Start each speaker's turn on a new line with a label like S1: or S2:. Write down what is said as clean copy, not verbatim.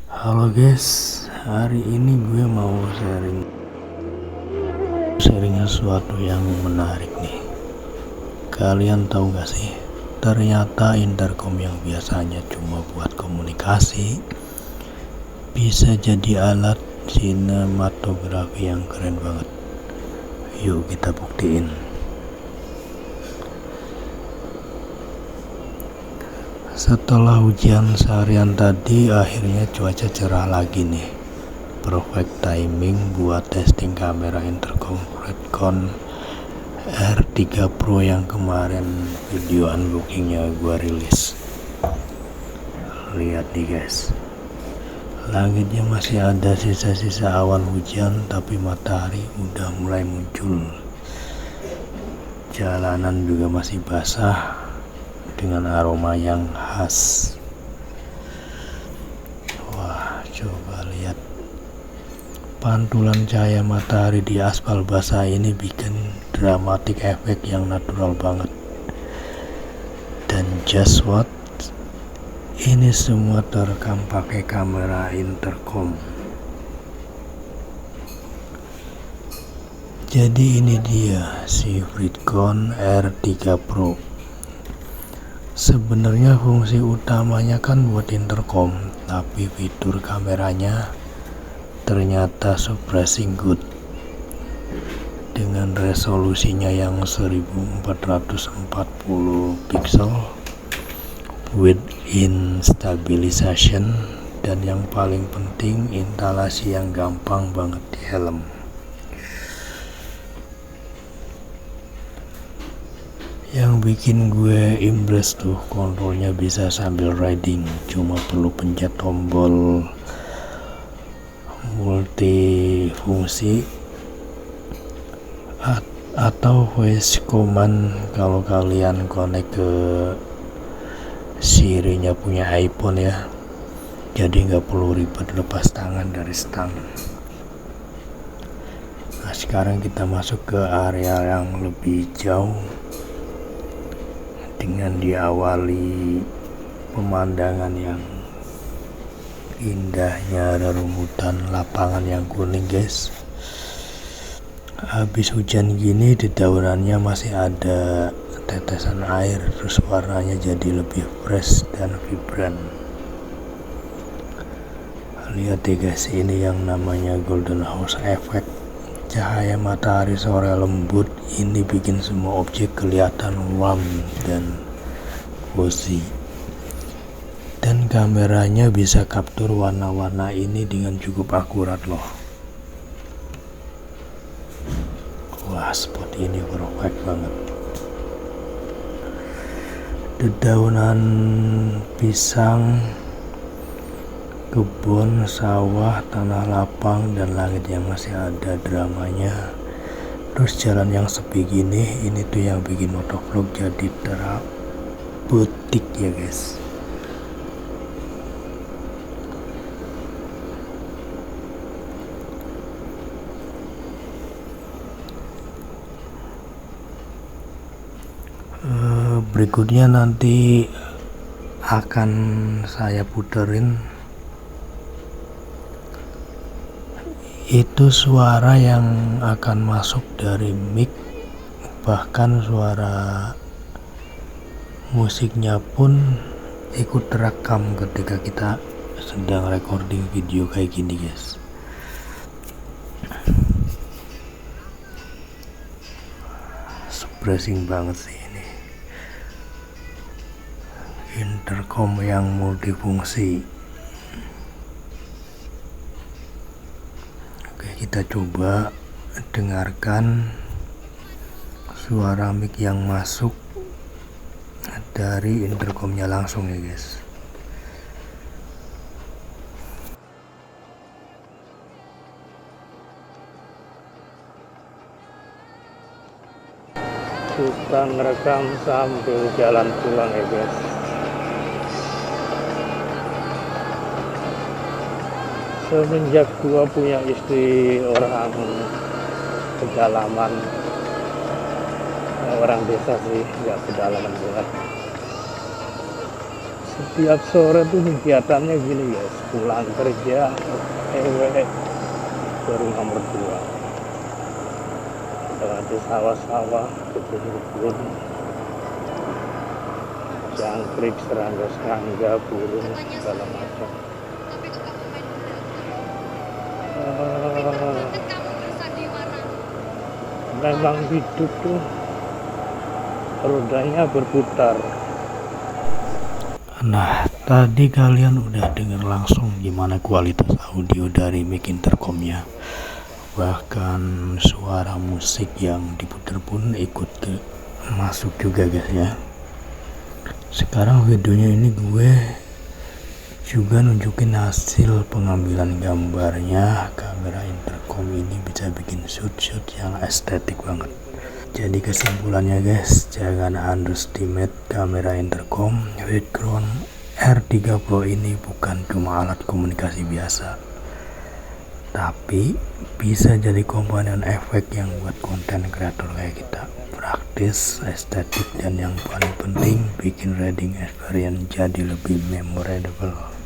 S1: Halo guys, hari ini gue mau sharing sesuatu yang menarik nih. Kalian tahu gak sih, ternyata intercom yang biasanya cuma buat komunikasi bisa jadi alat sinematografi yang keren banget. Yuk kita buktiin. Setelah hujan seharian tadi, akhirnya cuaca cerah lagi nih. Perfect timing buat testing kamera intercom Redcon R3 Pro yang kemarin video unboxingnya gua rilis. Lihat nih guys, langitnya masih ada sisa-sisa awan hujan, tapi matahari udah mulai muncul. Jalanan juga masih basah dengan aroma yang khas. Wah, coba lihat, pantulan cahaya matahari di aspal basah ini bikin dramatik efek yang natural banget. Dan just what? Ini semua terekam pakai kamera intercom. Jadi ini dia si Redcon R3 Pro. Sebenarnya fungsi utamanya kan buat intercom, tapi fitur kameranya ternyata surprising good. Dengan resolusinya yang 1440 pixel, built-in stabilization, dan yang paling penting instalasi yang gampang banget di helm. Yang bikin gue impress tuh, kontrolnya bisa sambil riding, cuma perlu pencet tombol multifungsi atau voice command kalau kalian connect ke Siri-nya punya iPhone ya. Jadi nggak perlu ribet lepas tangan dari stang. Nah, sekarang kita masuk ke area yang lebih jauh dengan diawali pemandangan yang indahnya rerumputan lapangan yang kuning guys. Habis hujan gini, dedaunannya masih ada tetesan air, terus warnanya jadi lebih fresh dan vibran. Lihat deh guys, ini yang namanya golden house effect. Cahaya matahari sore lembut ini bikin semua objek kelihatan warm dan cozy. Dan kameranya bisa capture warna-warna ini dengan cukup akurat loh. Wah, spot ini perfect banget. Dedaunan pisang, kebun, sawah, tanah lapang, dan langit yang masih ada dramanya. Terus jalan yang sepi gini, ini tuh yang bikin motovlog jadi terapeutik ya guys. Berikutnya nanti akan saya puterin itu suara yang akan masuk dari mic, bahkan suara musiknya pun ikut terekam ketika kita sedang recording video kayak gini guys. Surprising banget sih ini intercom yang multifungsi. Oke, kita coba dengarkan suara mic yang masuk dari intercomnya langsung ya guys. Suka ngerekam sambil jalan pulang ya guys. Semenjak gua punya istri orang pedalaman, orang desa sih, nggak pedalaman banget. Setiap sore tuh kegiatannya gini guys, pulang kerja ewe ke rumah mertua, lewati sawah-sawah, kebun-kebun, jangkrik, serangga-serangga, burung, segala macam. Memang hidup tuh rodanya berputar. Nah, tadi kalian udah dengar langsung gimana kualitas audio dari mic intercomnya. Bahkan suara musik yang diputar pun ikut masuk juga guys ya. Sekarang videonya ini gue juga nunjukin hasil pengambilan gambarnya. Kamera intercom ini bisa bikin shoot yang estetik banget. Jadi kesimpulannya guys, jangan underestimate kamera intercom. Background R3 Pro ini bukan cuma alat komunikasi biasa, tapi bisa jadi komponen efek yang buat konten kreator kayak kita. Praktis, estetik, dan yang paling penting bikin reading experience jadi lebih memorable.